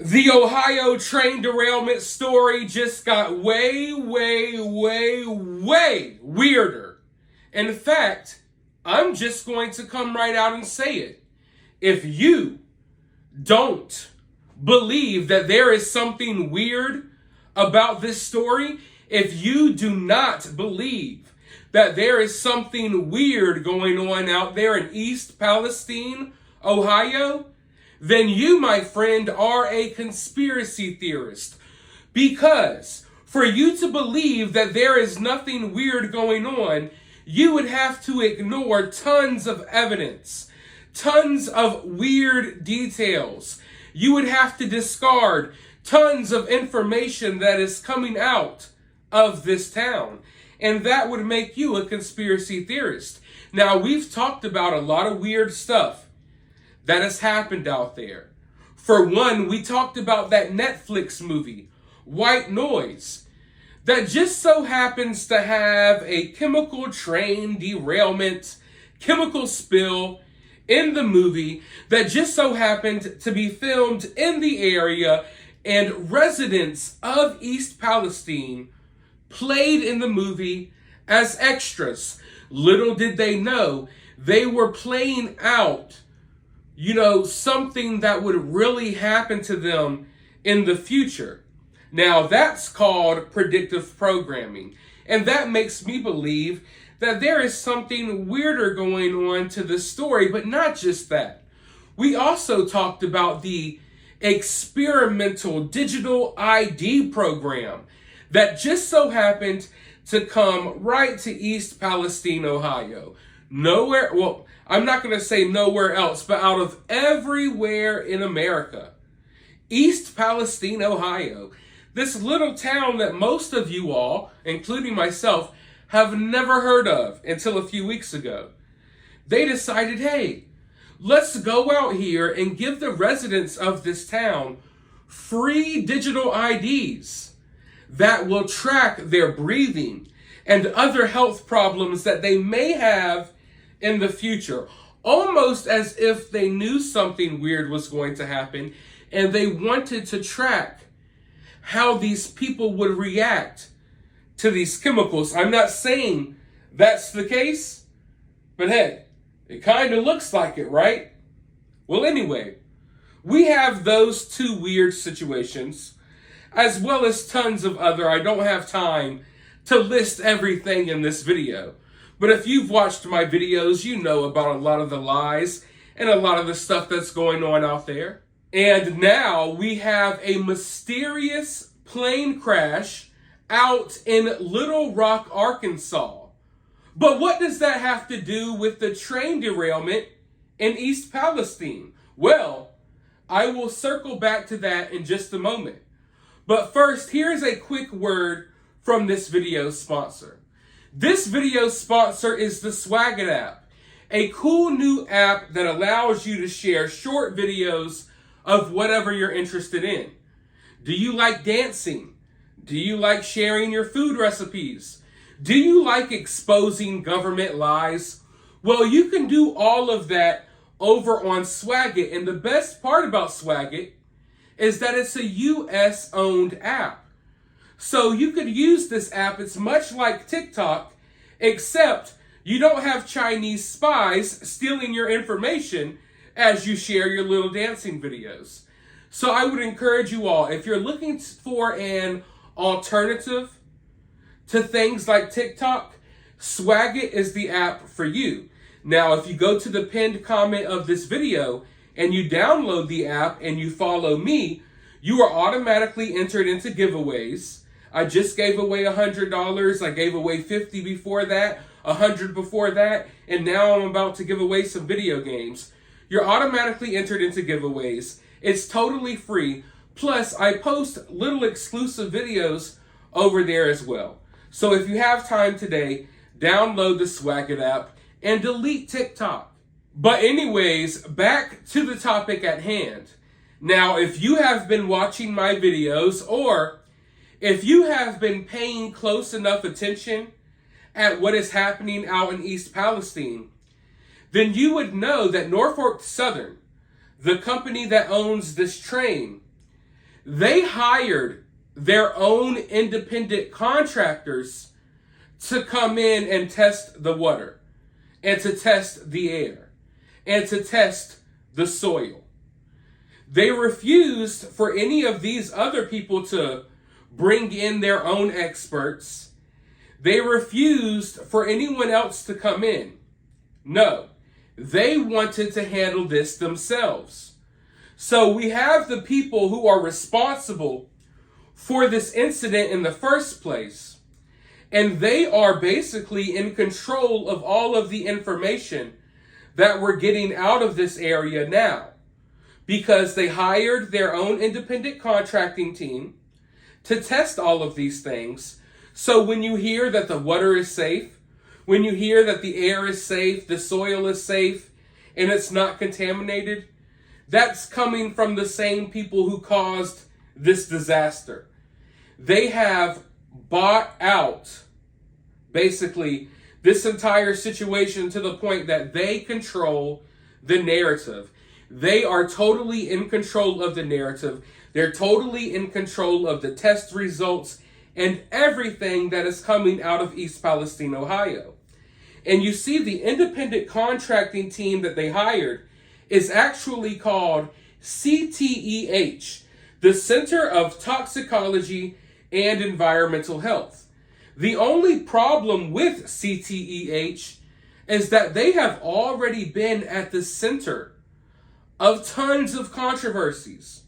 The Ohio train derailment story just got way weirder. In fact, I'm just going to come right out and say it. If you don't believe that there is something weird about this story, if you do not believe that there is something weird going on out there in East Palestine, Ohio, then you, my friend, are a conspiracy theorist. Because for you to believe that there is nothing weird going on, you would have to ignore tons of evidence, tons of weird details. You would have to discard tons of information that is coming out of this town. And that would make you a conspiracy theorist. Now, we've talked about a lot of weird stuff that has happened out there. For one, we talked about that Netflix movie, White Noise, that just so happens to have a chemical train derailment, chemical spill in the movie that just so happened to be filmed in the area, and residents of East Palestine played in the movie as extras. Little did they know, they were playing out something that would really happen to them in the future. Now, that's called predictive programming. And that makes me believe that there is something weirder going on to the story, but not just that. We also talked about the experimental digital ID program that just so happened to come right to East Palestine, Ohio. Nowhere, well, I'm not going to say nowhere else, but out of everywhere in America. East Palestine, Ohio. This little town that most of you all, including myself, have never heard of until a few weeks ago. They decided, hey, let's go out here and give the residents of this town free digital IDs that will track their breathing and other health problems that they may have in the future. Almost as if they knew something weird was going to happen and they wanted to track how these people would react to these chemicals. I'm not saying that's the case, but hey, it kind of looks like it, right? Well, anyway, we have those two weird situations, as well as tons of other. I don't have time to list everything in this video. But if you've watched my videos, you know about a lot of the lies and a lot of the stuff that's going on out there. And now we have a mysterious plane crash out in Little Rock, Arkansas. But what does that have to do with the train derailment in East Palestine? Well, I will circle back to that in just a moment. But first, here's a quick word from this video's sponsor. This video's sponsor is the Swagit app, a cool new app that allows you to share short videos of whatever you're interested in. Do you like dancing? Do you like sharing your food recipes? Do you like exposing government lies? Well, you can do all of that over on Swagit, and the best part about Swagit is that it's a US-owned app. So you could use this app. It's much like TikTok, except you don't have Chinese spies stealing your information as you share your little dancing videos. So I would encourage you all, if you're looking for an alternative to things like TikTok, Swagit is the app for you. Now, if you go to the pinned comment of this video and you download the app and you follow me, you are automatically entered into giveaways. I just gave away $100. I gave away $50 before that, $100 before that, and now I'm about to give away some video games. You're automatically entered into giveaways. It's totally free. Plus, I post little exclusive videos over there as well. So if you have time today, download the Swagit app and delete TikTok. But anyways, back to the topic at hand. Now, if you have been watching my videos, or if you have been paying close enough attention at what is happening out in East Palestine, then you would know that Norfolk Southern, the company that owns this train, They hired their own independent contractors to come in and test the water, and to test the air, and to test the soil. They refused for any of these other people to bring in their own experts. They refused for anyone else to come in. No, they wanted to handle this themselves. So we have the people who are responsible for this incident in the first place, and they are basically in control of all of the information that we're getting out of this area now, because they hired their own independent contracting team to test all of these things. So when you hear that the water is safe, when you hear that the air is safe, the soil is safe, and it's not contaminated, that's coming from the same people who caused this disaster. They have bought out, basically, this entire situation to the point that they control the narrative. They are totally in control of the narrative. They're totally in control of the test results and everything that is coming out of East Palestine, Ohio. And you see, the independent contracting team that they hired is actually called CTEH, the Center of Toxicology and Environmental Health. The only problem with CTEH is that they have already been at the center of tons of controversies.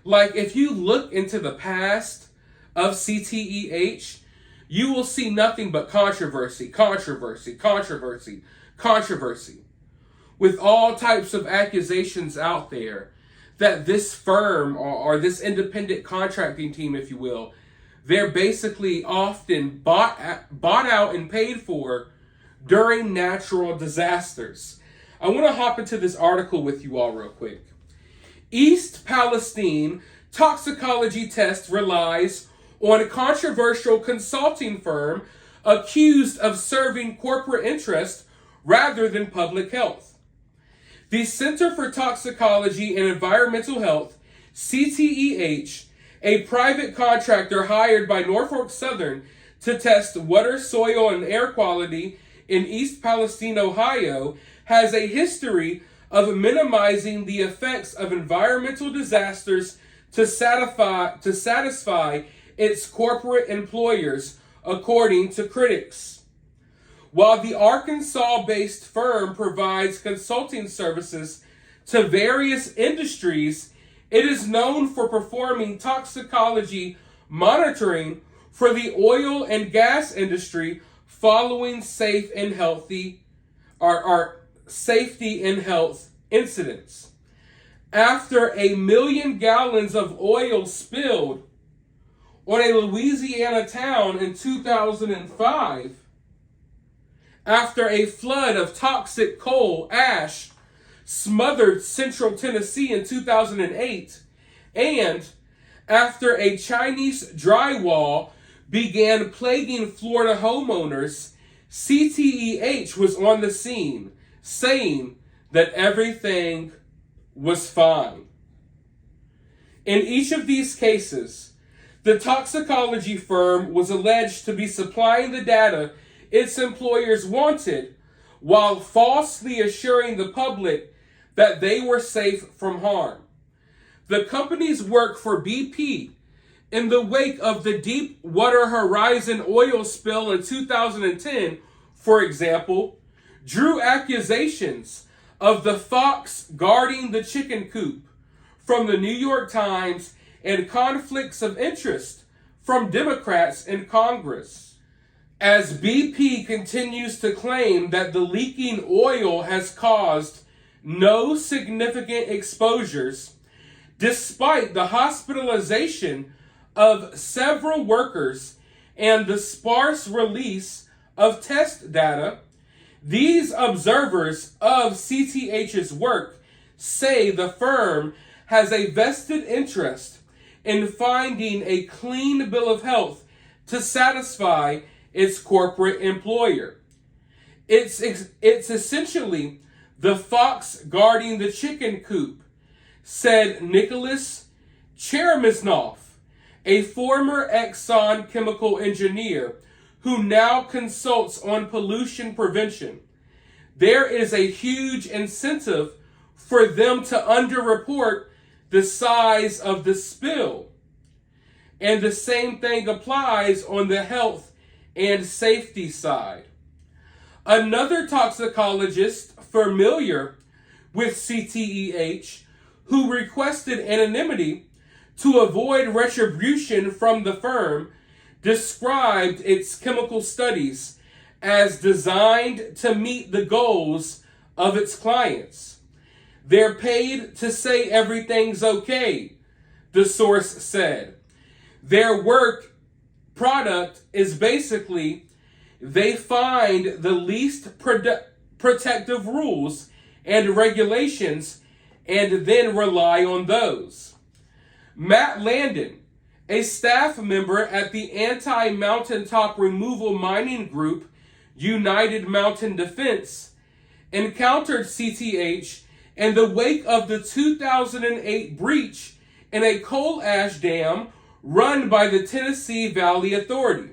Like, if you look into the past of CTEH, you will see nothing but controversy, with all types of accusations out there that this firm or this independent contracting team, if you will, they're basically often bought out and paid for during natural disasters. I want to hop into this article with you all real quick. East Palestine toxicology test relies on a controversial consulting firm accused of serving corporate interest rather than public health. The Center for Toxicology and Environmental Health, CTEH, a private contractor hired by Norfolk Southern to test water, soil, and air quality in East Palestine, Ohio, has a history of minimizing the effects of environmental disasters to satisfy its corporate employers, according to critics. While the Arkansas-based firm provides consulting services to various industries, it is known for performing toxicology monitoring for the oil and gas industry following safety and health incidents. After 1 million gallons of oil spilled on a Louisiana town in 2005, after a flood of toxic coal ash smothered central Tennessee in 2008, and after a Chinese drywall began plaguing Florida homeowners, CTEH was on the scene, saying that everything was fine. In each of these cases, the toxicology firm was alleged to be supplying the data its employers wanted while falsely assuring the public that they were safe from harm. The company's work for BP in the wake of the Deepwater Horizon oil spill in 2010, for example, drew accusations of the fox guarding the chicken coop from the New York Times and conflicts of interest from Democrats in Congress. As BP continues to claim that the leaking oil has caused no significant exposures, despite the hospitalization of several workers and the sparse release of test data, these observers of CTH's work say the firm has a vested interest in finding a clean bill of health to satisfy its corporate employer. It's essentially the fox guarding the chicken coop, said Nicholas Chermisnov, a former Exxon chemical engineer who now consults on pollution prevention. There is a huge incentive for them to underreport the size of the spill. And the same thing applies on the health and safety side. Another toxicologist familiar with CTEH, who requested anonymity to avoid retribution from the firm, described its chemical studies as designed to meet the goals of its clients. They're paid to say everything's okay, the source said. Their work product is basically they find the least protective rules and regulations and then rely on those. Matt Landon, a staff member at the anti-mountaintop removal mining group United Mountain Defense, encountered CTEH in the wake of the 2008 breach in a coal ash dam run by the Tennessee Valley Authority.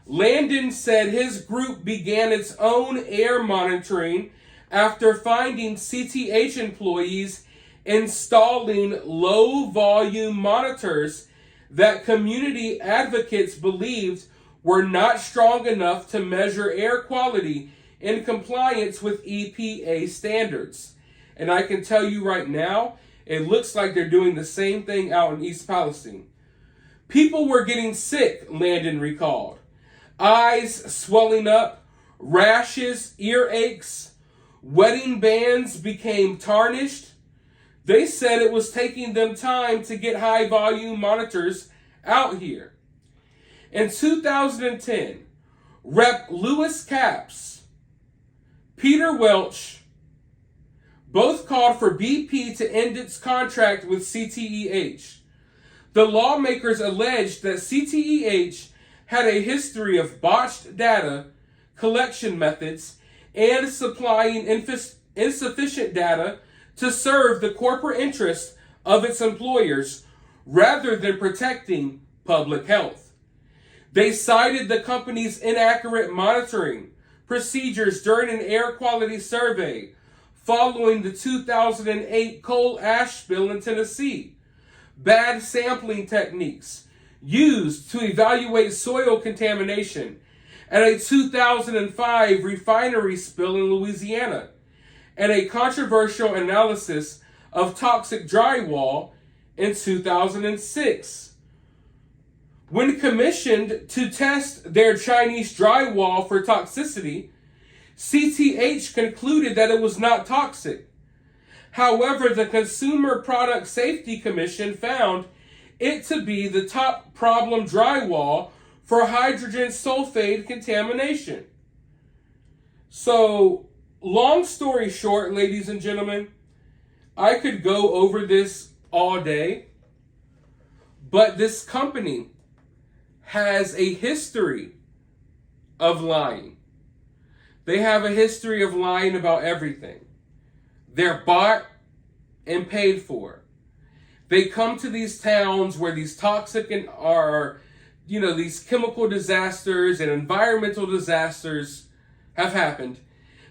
Landon said his group began its own air monitoring after finding CTEH employees installing low-volume monitors that community advocates believed were not strong enough to measure air quality in compliance with EPA standards. And I can tell you right now, it looks like they're doing the same thing out in East Palestine. People were getting sick, Landon recalled. Eyes swelling up, rashes, earaches, wedding bands became tarnished. They said it was taking them time to get high-volume monitors out here. In 2010, Rep. Lewis Capps, Peter Welch, both called for BP to end its contract with CTEH. The lawmakers alleged that CTEH had a history of botched data collection methods and supplying insufficient data to serve the corporate interests of its employers rather than protecting public health. They cited the company's inaccurate monitoring procedures during an air quality survey following the 2008 coal ash spill in Tennessee, bad sampling techniques used to evaluate soil contamination at a 2005 refinery spill in Louisiana, and a controversial analysis of toxic drywall in 2006. When commissioned to test their Chinese drywall for toxicity, CTEH concluded that it was not toxic. However, the Consumer Product Safety Commission found it to be the top problem drywall for hydrogen sulfide contamination. So, long story short, ladies and gentlemen, I could go over this all day, but this company has a history of lying. They have a history of lying about everything. They're bought and paid for. They come to these towns where these toxic these chemical disasters and environmental disasters have happened.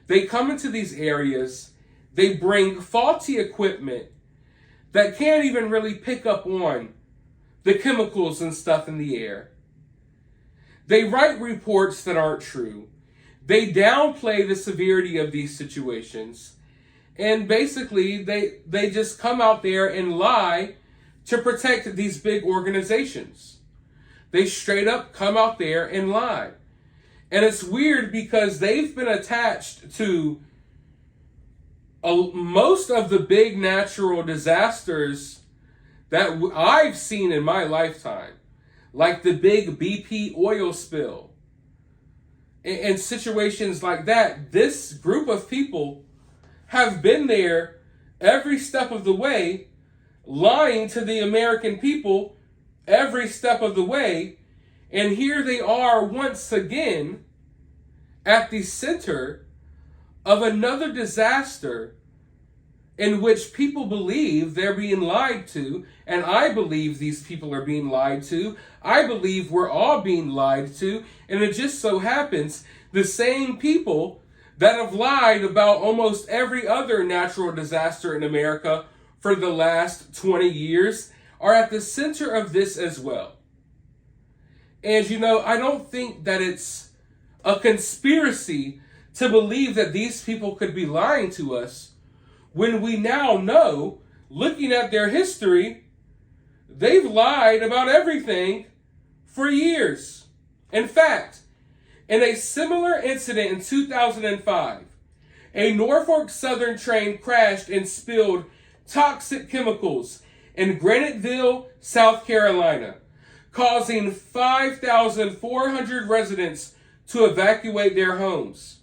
They come into these areas, they bring faulty equipment that can't even really pick up on the chemicals and stuff in the air. They write reports that aren't true. They downplay the severity of these situations. And basically, they just come out there and lie to protect these big organizations. They straight up come out there and lie. And it's weird because they've been attached to most of the big natural disasters that I've seen in my lifetime, like the big BP oil spill. And situations like that, this group of people have been there every step of the way, lying to the American people every step of the way. And here they are once again at the center of another disaster in which people believe they're being lied to, and I believe these people are being lied to. I believe we're all being lied to, and it just so happens the same people that have lied about almost every other natural disaster in America for the last 20 years are at the center of this as well. And I don't think that it's a conspiracy to believe that these people could be lying to us when we now know, looking at their history, they've lied about everything for years. In fact, in a similar incident in 2005, a Norfolk Southern train crashed and spilled toxic chemicals in Graniteville, South Carolina, causing 5,400 residents to evacuate their homes.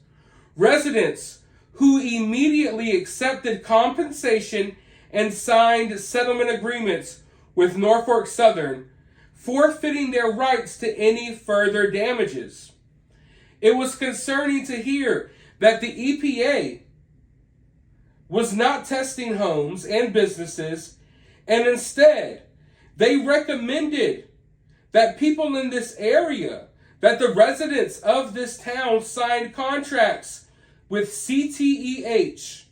Residents who immediately accepted compensation and signed settlement agreements with Norfolk Southern, forfeiting their rights to any further damages. It was concerning to hear that the EPA was not testing homes and businesses, and instead they recommended that people in this area, that the residents of this town signed contracts with CTEH.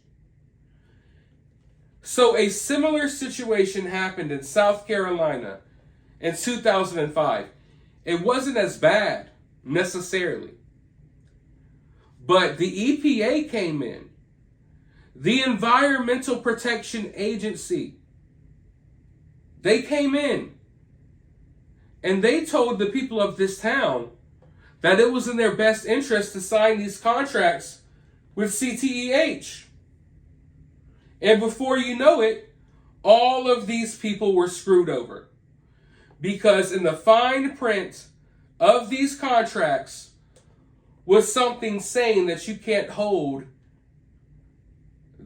So a similar situation happened in South Carolina in 2005. It wasn't as bad necessarily, but the EPA came in, the Environmental Protection Agency. They came in and they told the people of this town that it was in their best interest to sign these contracts with CTEH. And before you know it, all of these people were screwed over. Because in the fine print of these contracts was something saying that you can't hold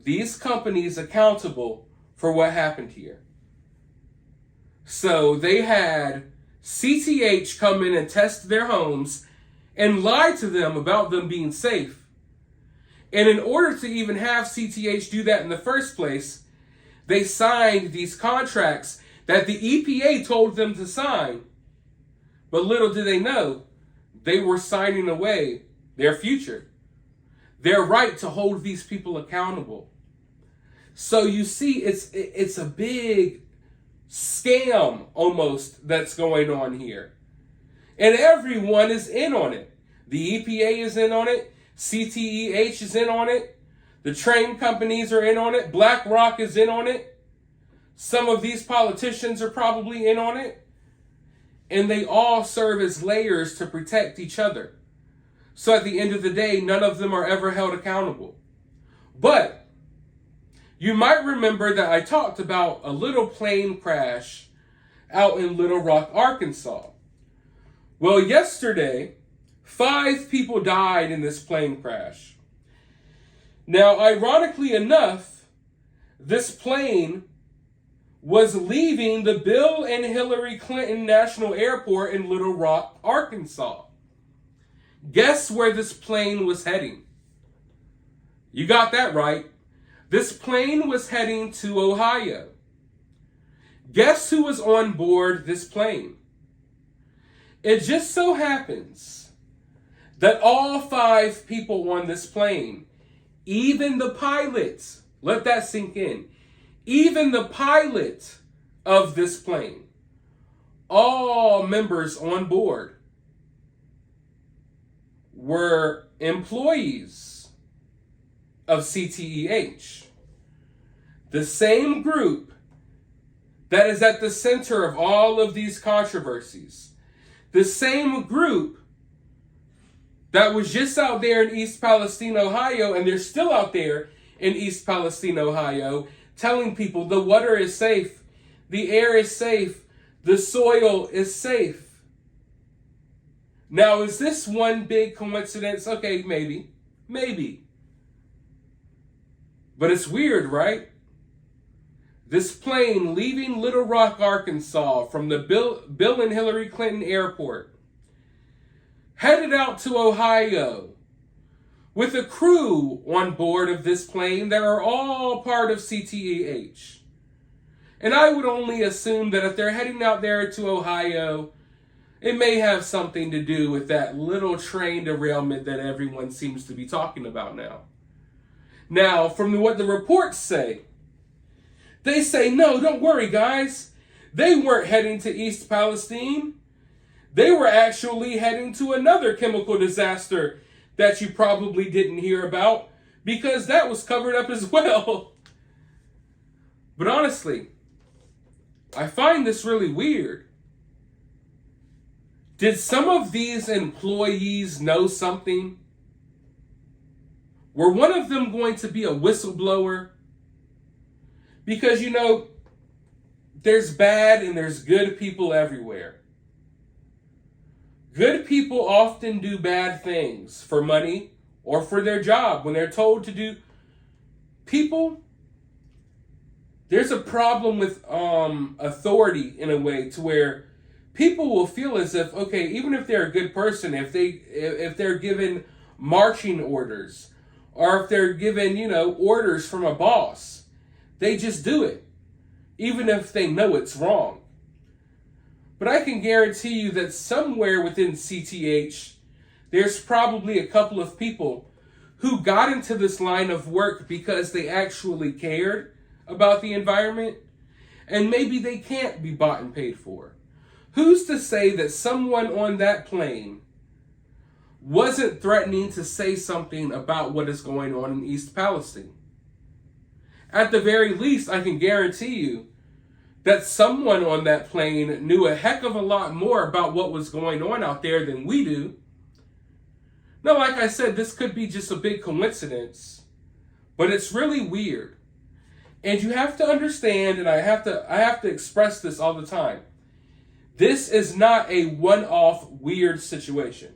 these companies accountable for what happened here. So they had CTEH come in and test their homes and lie to them about them being safe. And in order to even have CTEH do that in the first place, they signed these contracts that the EPA told them to sign. But little did they know, they were signing away their future, their right to hold these people accountable. So you see, it's a big scam almost that's going on here. And everyone is in on it. The EPA is in on it. CTEH is in on it. The train companies are in on it. BlackRock is in on it. Some of these politicians are probably in on it. And they all serve as layers to protect each other. So at the end of the day, none of them are ever held accountable. But you might remember that I talked about a little plane crash out in Little Rock, Arkansas. Well, yesterday, 5 people died in this plane crash. Now, ironically enough, this plane was leaving the Bill and Hillary Clinton National Airport in Little Rock, Arkansas. Guess where this plane was heading? You got that right. This plane was heading to Ohio. Guess who was on board this plane? It just so happens that all 5 people on this plane, even the pilot, let that sink in, even the pilot of this plane, all members on board were employees of CTEH, the same group that is at the center of all of these controversies, the same group that was just out there in East Palestine, Ohio, and they're still out there in East Palestine, Ohio, telling people the water is safe, the air is safe, the soil is safe. Now, is this one big coincidence? Okay, maybe. But it's weird, right? This plane leaving Little Rock, Arkansas from the Bill and Hillary Clinton Airport, headed out to Ohio with a crew on board of this plane that are all part of CTEH. And I would only assume that if they're heading out there to Ohio, it may have something to do with that little train derailment that everyone seems to be talking about now. Now, from what the reports say, they say, no, don't worry, guys. They weren't heading to East Palestine. They were actually heading to another chemical disaster that you probably didn't hear about because that was covered up as well. But honestly, I find this really weird. Did some of these employees know something? Were one of them going to be a whistleblower? Because, there's bad and there's good people everywhere. Good people often do bad things for money or for their job when they're told to do. People, there's a problem with authority in a way to where people will feel as if, okay, even if they're a good person, if they're given marching orders or if they're given, orders from a boss, they just do it, even if they know it's wrong. But I can guarantee you that somewhere within CTH, there's probably a couple of people who got into this line of work because they actually cared about the environment, and maybe they can't be bought and paid for. Who's to say that someone on that plane wasn't threatening to say something about what is going on in East Palestine? At the very least, I can guarantee you that someone on that plane knew a heck of a lot more about what was going on out there than we do. Now, like I said, this could be just a big coincidence, but it's really weird. And you have to understand, and I have to express this all the time. This is not a one-off weird situation.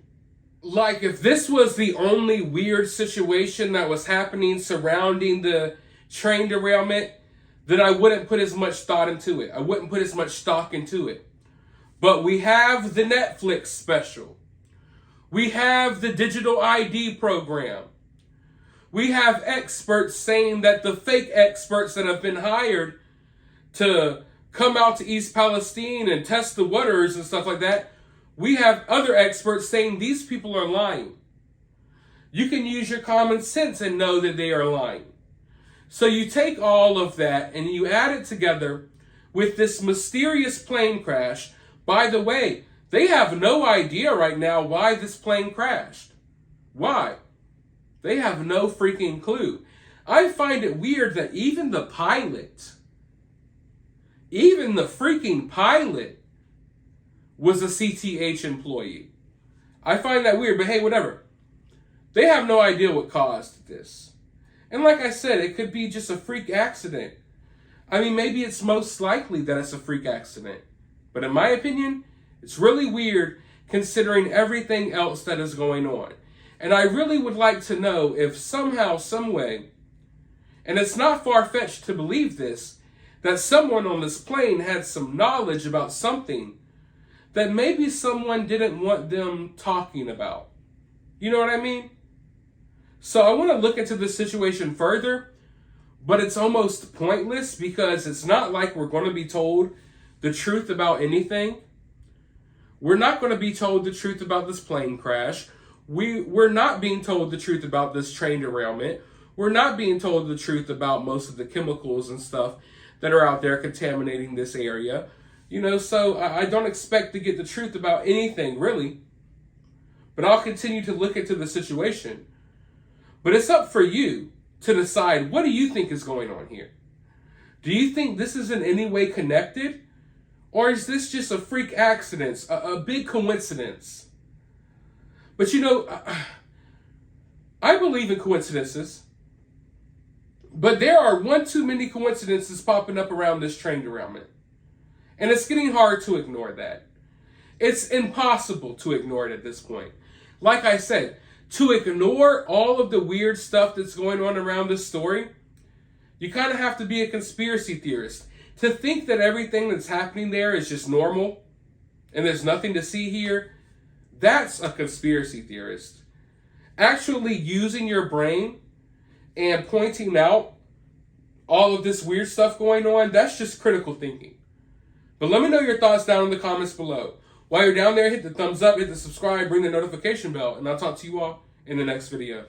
Like, if this was the only weird situation that was happening surrounding the train derailment, then I wouldn't put as much thought into it. I wouldn't put as much stock into it. But we have the Netflix special. We have the digital ID program. We have experts saying that the fake experts that have been hired to come out to East Palestine and test the waters and stuff like that, we have other experts saying these people are lying. You can use your common sense and know that they are lying. So you take all of that and you add it together with this mysterious plane crash. By the way, they have no idea right now why this plane crashed. Why? They have no freaking clue. I find it weird that even the freaking pilot was a CTH employee. I find that weird, but hey, whatever. They have no idea what caused this. And like I said, it could be just a freak accident. I mean, maybe it's most likely that it's a freak accident. But in my opinion, it's really weird considering everything else that is going on. And I really would like to know if somehow, some way, and it's not far-fetched to believe this, that someone on this plane had some knowledge about something that maybe someone didn't want them talking about. You know what I mean? So I want to look into this situation further, but it's almost pointless because it's not like we're going to be told the truth about anything. We're not going to be told the truth about this plane crash. We're not being told the truth about this train derailment. We're not being told the truth about most of the chemicals and stuff that are out there contaminating this area. So I don't expect to get the truth about anything, really. But I'll continue to look into the situation. But it's up for you to decide, what do you think is going on here? Do you think this is in any way connected? Or is this just a freak accident, a big coincidence? But I believe in coincidences. But there are one too many coincidences popping up around this train derailment. And it's getting hard to ignore that. It's impossible to ignore it at this point. Like I said, to ignore all of the weird stuff that's going on around this story, you kind of have to be a conspiracy theorist. To think that everything that's happening there is just normal and there's nothing to see here, that's a conspiracy theorist. actually using your brain and pointing out all of this weird stuff going on, that's just critical thinking. But let me know your thoughts down in the comments below. While you're down there, hit the thumbs up, hit the subscribe, ring the notification bell, and I'll talk to you all in the next video.